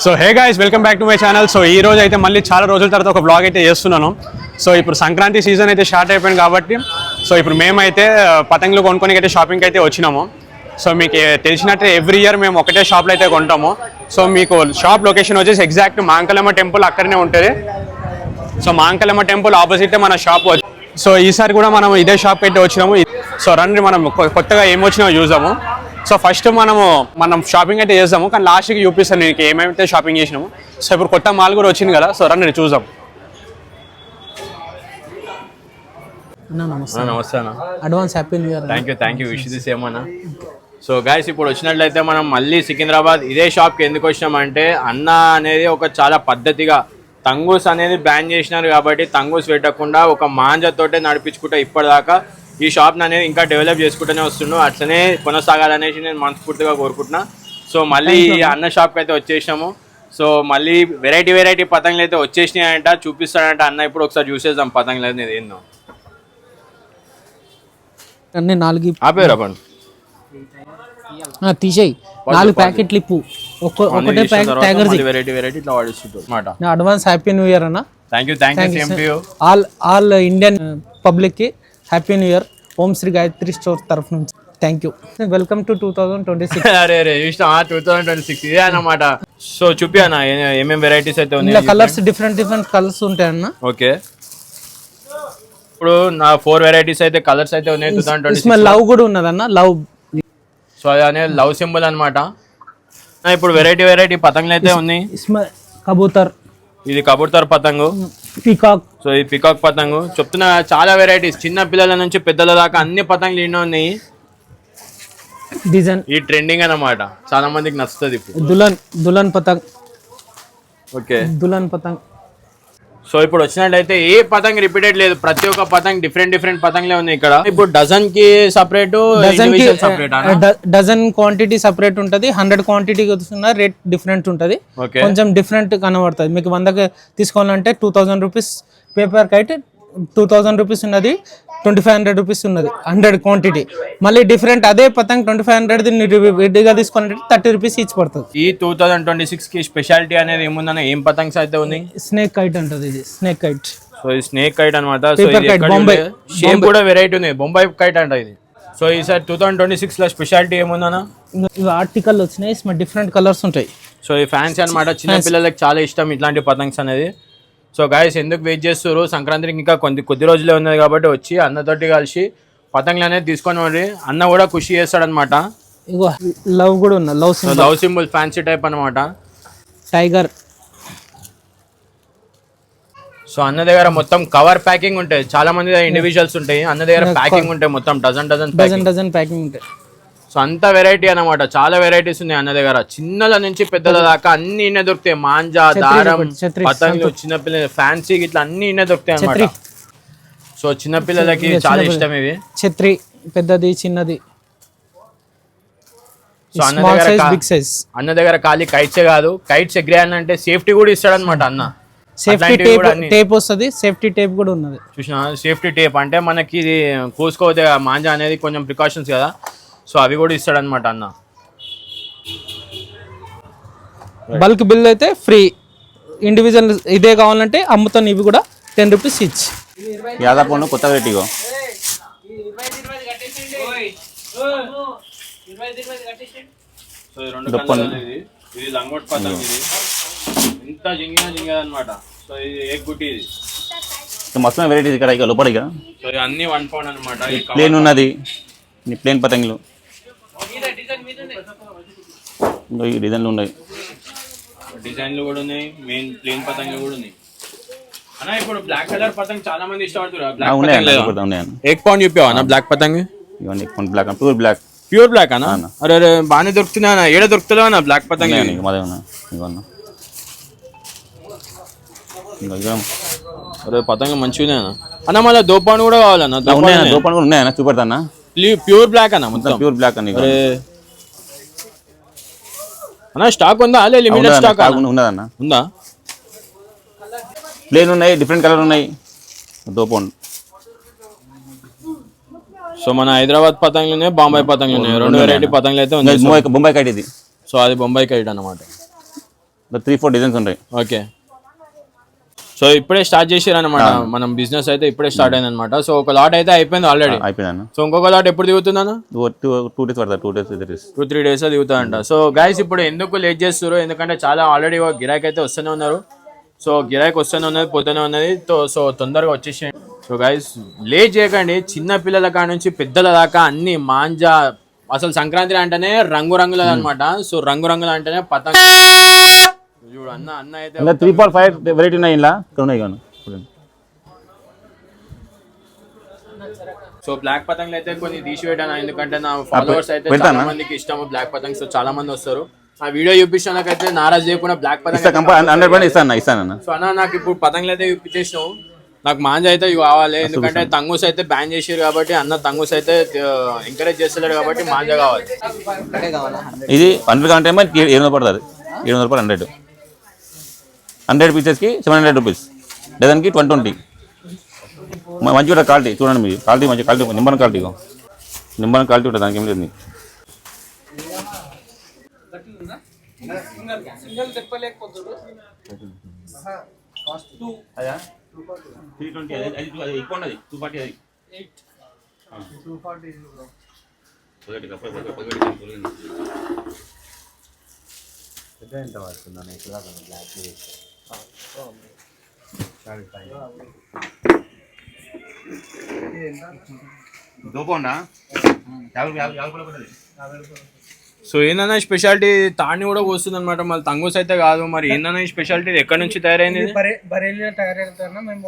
So hey guys welcome back to my channel. So ఈ రోజు అయితే మళ్ళీ చాలా రోజుల తర్వాత ఒక బ్లాగ్ అయితే చేస్తున్నాను. సో ఇప్పుడు సంక్రాంతి సీజన్ అయితే స్టార్ట్ అయిపోయింది కాబట్టి సో ఇప్పుడు మేమైతే పతంగులు కొనుక్కొని అయితే షాపింగ్కి అయితే వచ్చినాము. సో మీకు తెలిసినట్టే ఎవ్రీ ఇయర్ మేము ఒకటే షాప్లో అయితే కొంటాము. సో మీకు షాప్ లొకేషన్ వచ్చేసి ఎగ్జాక్ట్ మాంకలమ్మ టెంపుల్ అక్కడనే ఉంటుంది. సో మాంకలమ్మ టెంపుల్ ఆపోజిట్ మన షాప్. సో ఈసారి కూడా మనం ఇదే షాప్కి అయితే వచ్చినాము. సో రండి మనం కొత్తగా ఏం వచ్చినామో చూసాము. సో ఫస్ట్ మనం షాపింగ్ అయితే చేద్దాము, కానీ లాస్ట్కి చూపిస్తాను నీకు ఏమైతే షాపింగ్ చేసినాము. సో ఇప్పుడు కొత్త మాల్ కూడా వచ్చింది కదా, సో రండి చూద్దాం. నమస్తే అన్న. Advance happy new year. Thank you wish the same అన్న. సో గైస్ ఇప్పుడు వచ్చినట్లయితే మనం మళ్ళీ సికింద్రాబాద్ ఇదే షాప్కి ఎందుకు వచ్చినామంటే అన్న అనేది ఒక చాలా పద్ధతిగా తంగూస్ అనేది బ్యాన్ చేసినారు కాబట్టి తంగూస్ పెట్టకుండా ఒక మాంజతోటే నడిపించుకుంటా ఇప్పటిదాకా ఈ షాప్ని అనేది ఇంకా డెవలప్ చేసుకుంటూనే వస్తున్నాం. అట్లనే కొనసాగాలనేసి నేను మనస్ఫూర్తిగా కోరుకుంటున్నా. సో మళ్ళీ ఈ అన్న షాప్కి అయితే వచ్చేసినాము. సో మళ్ళీ వెరైటీ పతంగులు అయితే వచ్చేసినాయంట, చూపిస్తాడంట అన్న. ఇప్పుడు ఒకసారి చూసేద్దాం పతంగులు అనేది ఏందో. అన్నీ 4 ఆపేరాపండి తీసేయి. 4 ప్యాకెట్లు ఇప్పు, ఒకటే ప్యాకెట్ టైగర్ వెరైటీ ఇట్లా వాడిస్తుంటారు. అడ్వాన్స్ హ్యాపీ న్యూ ఇయర్ అన్న. Thank you all Indian public కి హ్యాపీ న్యూ ఇయర్. ఓం శ్రీ గాయత్రి స్టోర్ తరఫు నుంచి థ్యాంక్ యూ. Welcome to 2026. అరే 2026 ఇదే అన్నమాట. సో చూపి అన్న ఏమేమి వెరైటీస్ అయితే ఉన్నాయి. కలర్స్ డిఫరెంట్ కలర్స్ ఉంటాయి అన్న. ఓకే ఇప్పుడు నా 4 వెరైటీస్ అయితే కలర్స్ అయితే ఉన్నాయి. 2026 లవ్ కూడా ఉన్నదన్న. లవ్ సో అది అనేది లవ్ సింబల్ అనమాట. ఇప్పుడు వెరైటీ పతంగులు అయితే ఉన్నాయి. కబూతర్, ఇది కబూతర్ పతంగు. పికాక్, సో ఇది పికాక్ పతంగు. చెప్తున్నా చాలా వెరైటీస్, చిన్న పిల్లల నుంచి పెద్దల దాకా అన్ని పతంగులు ఎన్నో ఉన్నాయి. డిజైన్ ఈ ట్రెండింగ్ అన్నమాట, చాలా మందికి నచ్చుతుంది. ఇప్పుడు దుల్హన్ పతంగ్. ఓకే దుల్హన్ పతంగ్. సో ఇప్పుడు వచ్చినట్లయితే ఏ పతంగ్ రిపీటెడ్ లేదు, ప్రతి ఒక్క పతంగ్ డిఫరెంట్ పతంగులే ఉన్నాయి ఇక్కడ. ఇప్పుడు డజన్ కి సపరేట్, డజన్ క్వాంటిటీ సపరేట్ ఉంటది. 100 క్వాంటిటీ రేట్ డిఫరెంట్ ఉంటది, కొంచెం డిఫరెంట్ కనబడుతుంది. మీకు 100 తీసుకోవాలంటే 2000 రూపీస్ పేపర్ కైట్ 2000 రూపీస్ ఉన్నది, 2500 రూపీస్ ఉన్నది 100 క్వాంటిటీ. మళ్ళీ డిఫరెంట్ అదే పతంగ్ 2500 విడిగా తీసుకోవాలంటే 30 రూపీస్ ఈచ్ పడుతుంది. ఈ 2026 కి స్పెషాలిటీ అనేది ఏముందన్న, ఏం పతంగ్స్ అయితే ఉంది? స్నేక్ కైట్ అంటది. ఇది స్నేక్ కైట్. సో ఇది స్నేక్ కైట్ అనమాట. సో బొంబాయి షేప్ కూడా వెరైటీ ఉంది, బొంబాయి కైట్ అంట ఇది. సో ఈసారి 2026 లో స్పెషాలిటీ ఏముందన్న? ఇవి ఆర్టికల్ వచ్చినాయి, డిఫరెంట్ కలర్స్ ఉంటాయి. సో ఈ ఫ్యాన్సీ అనమాట, చిన్న పిల్లలకి చాలా ఇష్టం ఇట్లాంటి పతంగ్స్ అనేది. సో గాయస్ ఎందుకు వెయిట్ చేస్తారు, సంక్రాంతికి ఇంకా కొద్ది రోజులే ఉన్నది కాబట్టి వచ్చి అన్నతోటి కలిసి పతంగులు అనేది తీసుకొని మరి అన్న కూడా ఖుషి చేస్తాడనమాట. ఇగో లవ్ కూడా ఉన్నా, లవ్ సింబల్ ఫ్యాన్సీ టైప్ అనమాట. టైగర్. సో అన్న దగ్గర మొత్తం కవర్ ప్యాకింగ్ ఉంటాయి, చాలా మంది ఇండివిజువల్స్ ఉంటాయి, అన్న దగ్గర ప్యాకింగ్ ఉంటాయి మొత్తం డజన్ ప్యాకింగ్ ఉంటాయి. సో అంత వెరైటీ అనమాట, చాలా వెరైటీస్ ఉన్నాయి అన్న దగ్గర. చిన్నల నుంచి పెద్దల దాకా అన్ని ఇన్నే దొరుకుతాయి. మాంజా, దారం, పతంగులు, చిన్నపిల్లలు ఫ్యాన్సీ ఇట్లా అన్ని ఇన్నే దొరుకుతాయి అనమాట. సో చిన్నపిల్లలకి చాలా ఇష్టం ఇవి. ఛత్రి పెద్దది, చిన్నది. సో అన్న దగ్గర ఖాళీ కైట్సే కాదు, కైట్స్ ఎగిరేయాలంటే సేఫ్టీ కూడా ఇస్తాడు అనమాట అన్న. సేఫ్టీ టేప్ వస్తుంది, సేఫ్టీ టేప్ కూడా ఉన్నది. చూసినా సేఫ్టీ టేప్ అంటే మనకి ఇది కోసుకోతే మాంజా అనేది కొంచెం ప్రికాషన్స్ కదా, సో అవి కూడా ఇస్తాడనమాట అన్న. బల్క్ బిల్ అయితే ఫ్రీ, ఇండివిజువల్ ఇదే కావాలంటే అమ్ముతాను. ఇవి కూడా 10 రూపీస్ ఇచ్. యాదాపూర్ కొత్త వెరైటీ ఇది లంగోట్ పతంగ్. ఇది ఇంత జింగిగా అనమాట. సో ఇది ఎగ్ గుట్టి. ఇది మొత్తం వెరైటీస్ ఇక్కడ ఇక లోపల. సో ఇది అన్ని 1 పౌండ్ అనమాట. ప్లేన్ ఉన్నది, ప్లేన్ పతంగులు ఈ డిజైన్లు ఉన్నాయి. డిజైన్లు కూడా ఉన్నాయి, మెయిన్ ప్లేన్ పతంగులు కూడా ఉన్నాయి అన్న. ఇప్పుడు బ్లాక్ కలర్ పతంగ్ చాలా మంది ఇష్టపడుతున్నారు. ఎగ్ పౌండ్ చెప్పావా అన్న బ్లాక్ పతంగ్? ఇవన్నీ బ్లాక్, ప్యూర్ బ్లాక్ అన్న. అరే బాగానే దొరుకుతున్నా అన్న, ఏడ దొరుకుతుందా అన్న బ్లాక్ పతంగ్? అరే పతంగ మంచిగా అన్న. మళ్ళీ దోపాన్ కూడా కావాలన్న? దోపాన్ కూడా ఉన్నాయన్న, చూపెడతా. ప్యూర్ బ్లాక్ అన్న, మొత్తం ప్యూర్ బ్లాక్ అన్న. అన్న స్టాక్ ఉందా? లిమిటెడ్ స్టాక్ ఉన్నదన్న. ఉందా? ప్లేన్ ఉన్నాయి, డిఫరెంట్ కలర్ ఉన్నాయి. దోపాన్. సో మన హైదరాబాద్ పతంగులు ఉన్నాయి, బాంబాయి పతంగులు ఉన్నాయి, 2 వెరైటీ పతంగులు అయితే ఉన్నాయి. బొంబాయి కైట్ ఇది. సో అది బొంబాయి కైట్ అన్నమాట. 3-4 డిజైన్స్ ఉంటాయి. ఓకే. సో ఇప్పుడే స్టార్ట్ చేసారనమాట మనం బిజినెస్ అయితే ఇప్పుడే స్టార్ట్ అయింది అనమాట. సో ఒక లాట్ అయితే అయిపోయింది ఆల్రెడీ. అయిపోయిందన్న. సో ఇంకొక లాట్ ఎప్పుడు దిగుతుందన్న? 2 days పడతాయి. 2-3 days దిగుతాయంట. సో గైస్ ఇప్పుడు ఎందుకు లేట్ చేస్తారు, ఎందుకంటే చాలా ఆల్రెడీ గిరాకీ అయితే వస్తూనే ఉన్నారు. సో గిరాకీ వస్తూనే ఉన్నది, పోతూనే ఉన్నది. సో తొందరగా వచ్చేసేయండి. సో గైస్ లేట్ చేయకండి. చిన్న పిల్లల కాడ నుంచి పెద్దల దాకా అన్ని మాంజా. అసలు సంక్రాంతి అంటేనే రంగురంగులది అనమాట. సో రంగురంగులు అంటేనే పతంగ. చూడు అన్న అయితే 3-5 వెరైటీ ఉన్నాయి ఇలా ఇక్కడ ఉన్నాయి కానీ. సో బ్లాక్ పతంగులు అయితే కొన్ని తీసివేయడాను, ఎందుకంటే నా ఫాలోవర్స్ అయితే చాలా మందికి ఇష్టం బ్లాక్ పతంగ్. సో చాలా మంది వస్తారు. ఆ వీడియో చూపించడానికైతే నారాజ్ చేయకుండా బ్లాక్ పతంగ్ ఇస్తాను. సో అన్న నాకు ఇప్పుడు పతంగులు అయితే చూపించేసినావు, నాకు మాంజా అయితే ఇవి కావాలి. ఎందుకంటే తంగూస్ అయితే బ్యాన్ చేసారు కాబట్టి అన్న తంగూస్ అయితే ఎంకరేజ్ చేస్తలేడు కాబట్టి మాంజా కావాలి. ఇది 100 కంటే 700 పడుతుంది. 700 రూపాయలు 100 పీసెస్కి 700 రూపీస్. డజన్కి 20. మంచి ఉంటుంది క్వాలిటీ. చూడండి మీరు క్వాలిటీ మంచి క్వాలిటీ, నింబర్ క్వాలిటీ ఉంటుంది. దానికి ఏం లేదు. సో ఏందన్నా స్పెషాలిటీ తాడిని కూడా వస్తుంది అనమాట. మళ్ళీ తంగూస్ అయితే కాదు. మరి ఏందన్నా స్పెషాలిటీ ఎక్కడి నుంచి తయారైంది? బరేలియా తయారైనా మేము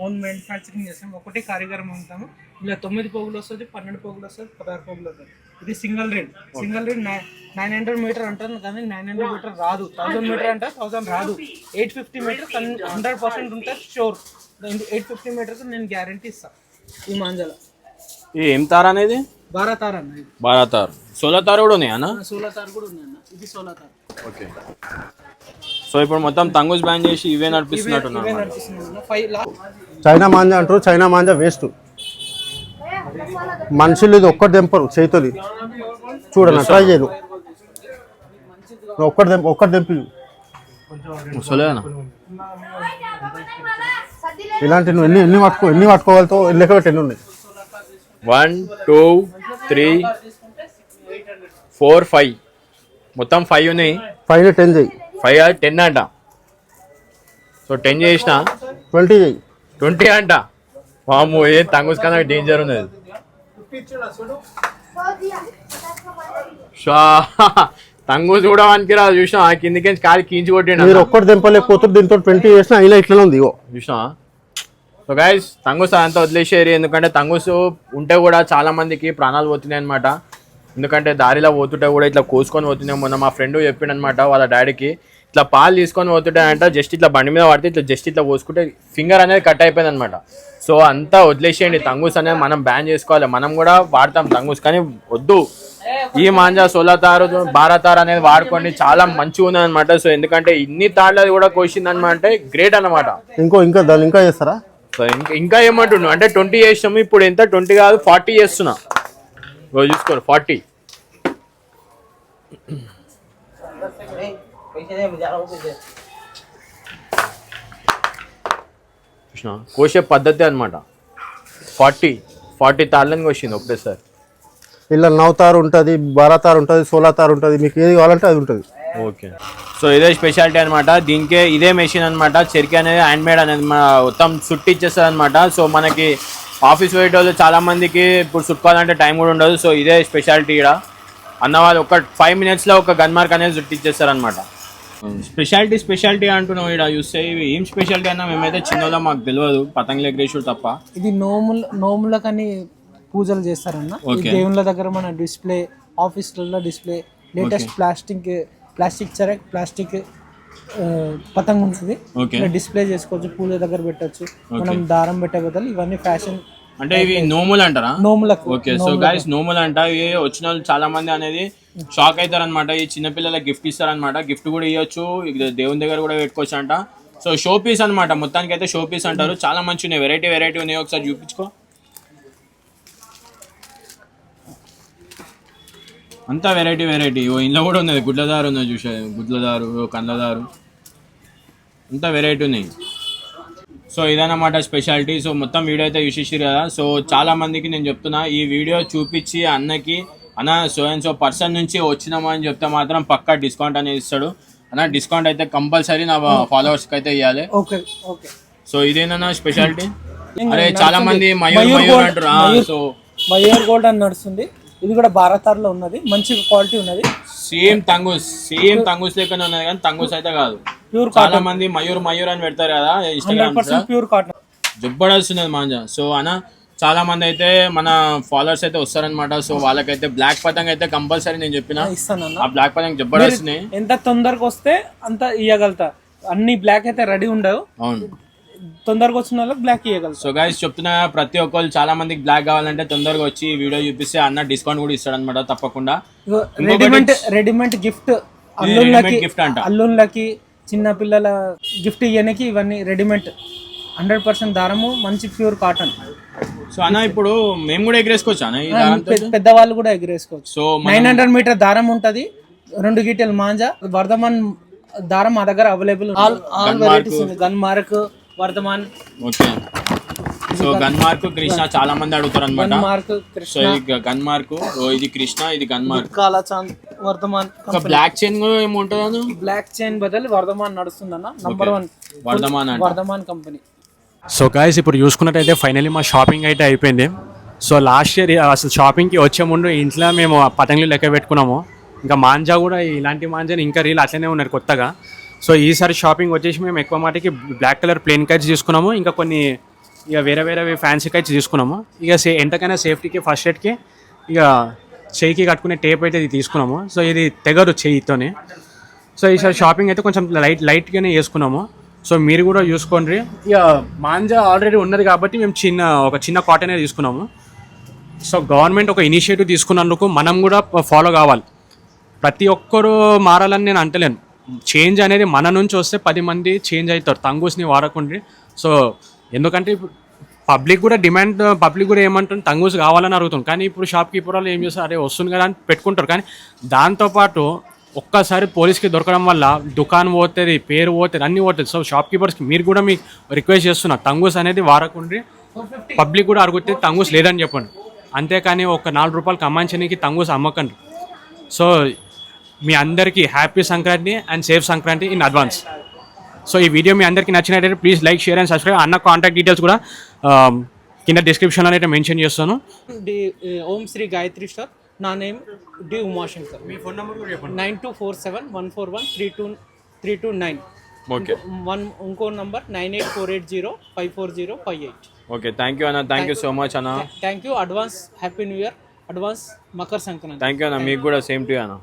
ఓన్ మ్యానుఫ్యాక్చరింగ్ చేస్తాం. ఒకటి కారిగరం ఉంటాము. ఇలా 9 పోగులు వస్తుంది, 12 పోగులు వస్తుంది, 16 పోగులు వస్తుంది. ఇది సింగిల్ రీడ్ 900 మీటర్ అంటారు కానీ 900 మీటర్ రాదు. 1000 మీటర్ అంటే 1000 రాదు. 850 మీటర్ 100% ఉంటుంది షూర్. 850 మీటర్స్ నేను గ్యారంటీ ఇస్తాను. ఈ మాంజాల ఏం తార అనేది? బారాతార్ అన్న. బారాతార్. సోలా తార్ కూడా ఉన్నాయి అన్న? సోలా తార్ కూడా ఉంది అన్న. ఇది సోలా తార్. ఓకే. సో ఇప్పుడు మొత్తం తంగూస్ బ్యాన్ చేసి ఇవే నడిపిస్తున్నట్టు. చైనా మాంజా అంటారు. China manja waste. మనుషులు ఇది ఒక్కటి దెంపరు చేతులు. చూడన్న ట్రై చేయను. ఒక్కటి దెంపి ఇలాంటి నువ్వు ఎన్ని పట్టుకోగలుగుతావు? లెక్క పెట్టి ఎన్ని ఉన్నాయి? 1 2 3 4 5 మొత్తం 5 ఉన్నాయి. 5 10 చేయి. 5 10 అంట. సో 10 చేసిన 20 చేయి. 20 అంట. వామ్మో ఏ తంగూస్ కన్నా డేంజర్ ఉన్నది. తంగూస్ కూడా వానికి రాదు. చూసినా కిందికి కాలి కీంచి కొట్టిండు. మీరు ఒక్కటి దెంపలేకపోతే దీంతో 20 చేసినా అయినా ఇట్లా ఉంది. చూసినా. సో గైస్ తంగూస్ అంతా వదిలేసేరి. ఎందుకంటే తంగూస్ ఉంటే కూడా చాలా మందికి ప్రాణాలు పోతున్నాయి అనమాట. ఎందుకంటే దారిలో పోతుంటే కూడా ఇట్లా కోసుకొని పోతున్నాయి. మొన్న మా ఫ్రెండ్ చెప్పిండు అనమాట వాళ్ళ డాడీకి ఇట్లా పాలు తీసుకొని పోతుంటాయంట. జస్ట్ ఇట్లా బండి మీద పడితే ఇట్లా జస్ట్ ఇట్లా పోసుకుంటే ఫింగర్ అనేది కట్ అయిపోయింది అనమాట. సో అంతా వదిలేసేయండి. తంగూస్ అనేది మనం బ్యాన్ చేసుకోవాలి. మనం కూడా వాడతాం తంగూస్, కానీ వద్దు. ఈ మాంజా సోలాతారు బారాతార్ అనేది వాడుకోండి. చాలా మంచిగా ఉంది అనమాట. సో ఎందుకంటే ఇన్ని తాళ్ళది కూడా కోసింది అనమాట అంటే గ్రేట్ అనమాట. ఇంకా దాన్ని ఇంకా చేస్తారా? సో ఇంకా ఏమంటున్నావు అంటే 20 చేసాము. ఇప్పుడు ఎంత 20 కాదు 40 చేస్తున్నా. చూసుకోండి 40. కోసే పద్ధతి అనమాట. 40 తాళ్ళని కోసింది ఒకటేసారి. ఇలా 9 తారు ఉంటుంది, 12 తారు ఉంటుంది, 16 తారు ఉంటుంది. మీకు ఏది కావాలంటే అది ఉంటుంది. ఓకే. సో ఇదే స్పెషాలిటీ అనమాట. దీనికే ఇదే మెషిన్ అనమాట. చెరికి అనేది హ్యాండ్ మేడ్ అనేది మొత్తం సుట్టి ఇచ్చేస్తుంది అనమాట. సో మనకి ఆఫీస్ వెయిట్ వాళ్ళు చాలా మందికి ఇప్పుడు చుట్టుకోవాలంటే టైం కూడా ఉండదు. సో ఇదే స్పెషాలిటీ ఇక్కడ అన్నవాళ్ళు ఒక 5 minutesలో ఒక గన్ మార్క్ అనేది సుట్టి ఇచ్చేస్తారు అనమాట. స్పెషాలిటీ అంటున్నావు ఇక్కడ చూస్తే ఇవి ఏం స్పెషాలిటీ అన్నా మేమైతే చిన్నలో మాకు తెలియదు. పతంగులు ఎగరేసుడు తప్ప. ఇది నోములకని పూజలు చేస్తారన్న. దేవుళ్ళ దగ్గర మన డిస్ప్లే, ఆఫీస్లలో డిస్ప్లే, లేటెస్ట్ ప్లాస్టిక్ చెరక్, ప్లాస్టిక్ పతంగ ఉంటుంది. డిస్ప్లే చేసుకోవచ్చు, పూజ దగ్గర పెట్టచ్చు. మనం దారం పెట్టే బదులు ఇవన్నీ ఫ్యాషన్. అంటే ఇవి నోములు అంటారా? నోములకు. ఓకే. సో గైస్ నోములు అంట. ఇవి వచ్చిన వాళ్ళు చాలా మంది అనేది షాక్ అవుతారు అనమాట. ఈ చిన్నపిల్లలకి గిఫ్ట్ ఇస్తారనమాట. గిఫ్ట్ కూడా ఇవ్వచ్చు, దేవుని దగ్గర కూడా పెట్టుకోవచ్చు అంట. సో షో పీస్ అనమాట. మొత్తానికి అయితే షో పీస్ అంటారు. చాలా మంచి ఉన్నాయి, వెరైటీ ఉన్నాయి. ఒకసారి చూపించుకో. అంతా వెరైటీ వెరైటీ. ఓ ఇంట్లో కూడా ఉన్నది, గుడ్లదారు ఉన్నది చూసే, గుడ్లదారు, కందదారు, అంతా వెరైటీ ఉన్నాయి. సో ఇదన్నమాట స్పెషాలిటీ. సో మొత్తం వీడియో అయితే చూసేసారు కదా. సో చాలా మందికి నేను చెప్తున్నా, ఈ వీడియో చూపించి అన్నకి అన్న సో అండ్ సో పర్సన్ నుంచి వచ్చినామా అని చెప్తే మాత్రం పక్కా డిస్కౌంట్ అనేది ఇస్తాడు అన్న. డిస్కౌంట్ అయితే కంపల్సరీ నా ఫాలోవర్స్కి అయితే ఇవ్వాలి. Okay okay. సో ఇదేనా స్పెషాలిటీ? అరే చాలా మంది మయూర్ అంటారు. సో మయూర్ గోల్డ్ అని నడుస్తుంది. ఇది కూడా భారతార్లో ఉన్నది, మంచి క్వాలిటీ ఉన్నది. సేమ్ తంగూస్ లెక్కనే ఉన్నది కానీ తంగూస్ అయితే కాదు. ప్యూర్ చాలా మంది మయూర్ అని పెడతారు కదా ఇన్స్టాగ్రామ్, ప్యూర్ కాటన్ జబ్బడాల్సి ఉన్నది మాంజా. సో అన్న చాలా మంది అయితే మన ఫాలోవర్స్ అయితే వస్తారనమాట. సో వాళ్ళకైతే బ్లాక్ పతంగ్ అయితే కంపల్సరీ నేను చెప్పిన ఇస్తాను. ఆ బ్లాక్ పతంగ్ జబ్బడాల్సినాయి. ఎంత తొందరగా వస్తే అంత ఇవ్వగలుగుతా. అన్ని బ్లాక్ అయితే రెడీ ఉండవు. అవును, తొందరగా వచ్చిన వాళ్ళకి బ్లాక్ ఇవ్వగలుగుతా. సో గైస్ చెప్తున్నా, ప్రతి ఒక్కరు చాలా మందికి బ్లాక్ కావాలంటే తొందరగా వచ్చి వీడియో చూపిస్తే అన్న డిస్కౌంట్ కూడా ఇస్తాడు అనమాట తప్పకుండా. రెడీమేడ్ గిఫ్ట్ గిఫ్ట్ అంట, అల్లుళ్ళకి చిన్న పిల్లల గిఫ్ట్ ఇవ్వడానికి ఇవన్నీ రెడీమేడ్ 100% దారము, మంచి ప్యూర్ కాటన్. సో అన్న ఇప్పుడు మేము కూడా ఎగరేసుకోవచ్చు అన్న, పెద్దవాళ్ళు కూడా ఎగరేసుకోవచ్చు. సో 900 మీటర్ దారం ఉంటది, 2 గీటెలు మాంజా. వర్ధమాన్ దారం మా దగ్గర అవైలబుల్. ఆల్ వెరైటీస్ ఉంది. Gun mark, Vardhaman. Okay. So gun mark Krishna చాలా మంది అడుగుతారు అనమాట. సో ఇది గన్ మార్క్, ఇది కృష్ణ, ఇది గన్ మార్క్. కాలా చాంద్, వర్ధమాన్. బ్లాక్ చైన్ కూడా ఏముంటుంది? బ్లాక్ చైన్ బదులు వర్ధమాన్ నడుస్తుందన్న. Number 1 Vardhman company. So guys ఇప్పుడు చూసుకున్నట్టయితే ఫైనల్లీ మా షాపింగ్ అయితే అయిపోయింది. సో లాస్ట్ ఇయర్ అసలు షాపింగ్కి వచ్చే ముందు ఇంట్లో మేము పతంగులు లెక్క పెట్టుకున్నాము. ఇంకా మాంజా కూడా ఇలాంటి మాంజాని ఇంకా రీల్ అట్లనే ఉన్నారు కొత్తగా. సో ఈసారి షాపింగ్ వచ్చేసి మేము ఎక్కువ మాటకి బ్లాక్ కలర్ ప్లెయిన్ కైట్స్ తీసుకున్నాము. ఇంకా కొన్ని ఇక వేరే ఫ్యాన్సీ కైట్స్ తీసుకున్నాము. ఇక ఎంతకైనా సేఫ్టీకి ఫస్ట్ ఎయిడ్కి ఇక చెయ్యికి కట్టుకునే టేప్ అయితే ఇది తీసుకున్నాము. సో ఇది తెగరు చెయ్యితోనే. సో ఈసారి షాపింగ్ అయితే కొంచెం లైట్గానే వేసుకున్నాము. సో మీరు కూడా చూసుకోండి. ఇక మాంజా ఆల్రెడీ ఉన్నది కాబట్టి మేము ఒక చిన్న కాటనే తీసుకున్నాము. సో గవర్నమెంట్ ఒక ఇనిషియేటివ్ తీసుకున్నందుకు మనం కూడా ఫాలో కావాలి. ప్రతి ఒక్కరూ మారాలని నేను అంటలేను. చేంజ్ అనేది మన నుంచి వస్తే 10 మంది చేంజ్ అవుతారు. తంగూస్ని వాడకండి. సో ఎందుకంటే పబ్లిక్ కూడా ఏమంటుంది, తంగూస్ కావాలని అడుగుతుంది. కానీ ఇప్పుడు షాప్ కీపర్ వాళ్ళు ఏం చేస్తారు, అరే వస్తుంది కదా అని పెట్టుకుంటారు. కానీ దాంతోపాటు ఒక్కసారి పోలీస్కి దొరకడం వల్ల దుకాణం పోతుంది, పేరు పోతుంది, అన్నీ పోతుంది. సో షాప్ కీపర్స్కి మీరు కూడా మీకు రిక్వెస్ట్ చేస్తున్నా, తంగూస్ అనేది వాడకుండ్రి. పబ్లిక్ కూడా అడిగితే తంగూస్ లేదని చెప్పండి. అంతేకాని ఒక 4 రూపాయలు కమాంచడానికి తంగూస్ అమ్మకండి. సో మీ అందరికీ happy Sankranti and safe Sankranti in advance. So ఈ వీడియో మీ అందరికీ నచ్చినట్టయితే please like, share and subscribe. అన్న కాంటాక్ట్ డీటెయిల్స్ కూడా కింద డిస్క్రిప్షన్లో అయితే మెన్షన్ చేస్తాను. ఓం శ్రీ గాయత్రి స్టోర్. నా నేమ్ డి ఉమాశంకర్. మీ ఫోన్ నెంబర్ కూడా చెప్పండి. 9247141329. ఓకే. ఇంకో నంబర్ 9848054058. ఓకే, థ్యాంక్ యూ అన్న. థ్యాంక్ యూ సో మచ్ అన్న. Thank you. Advance happy new year, advance Makar Sankranti. Thank you అన్న. మీకు కూడా సేమ్ టు యూ అన్న.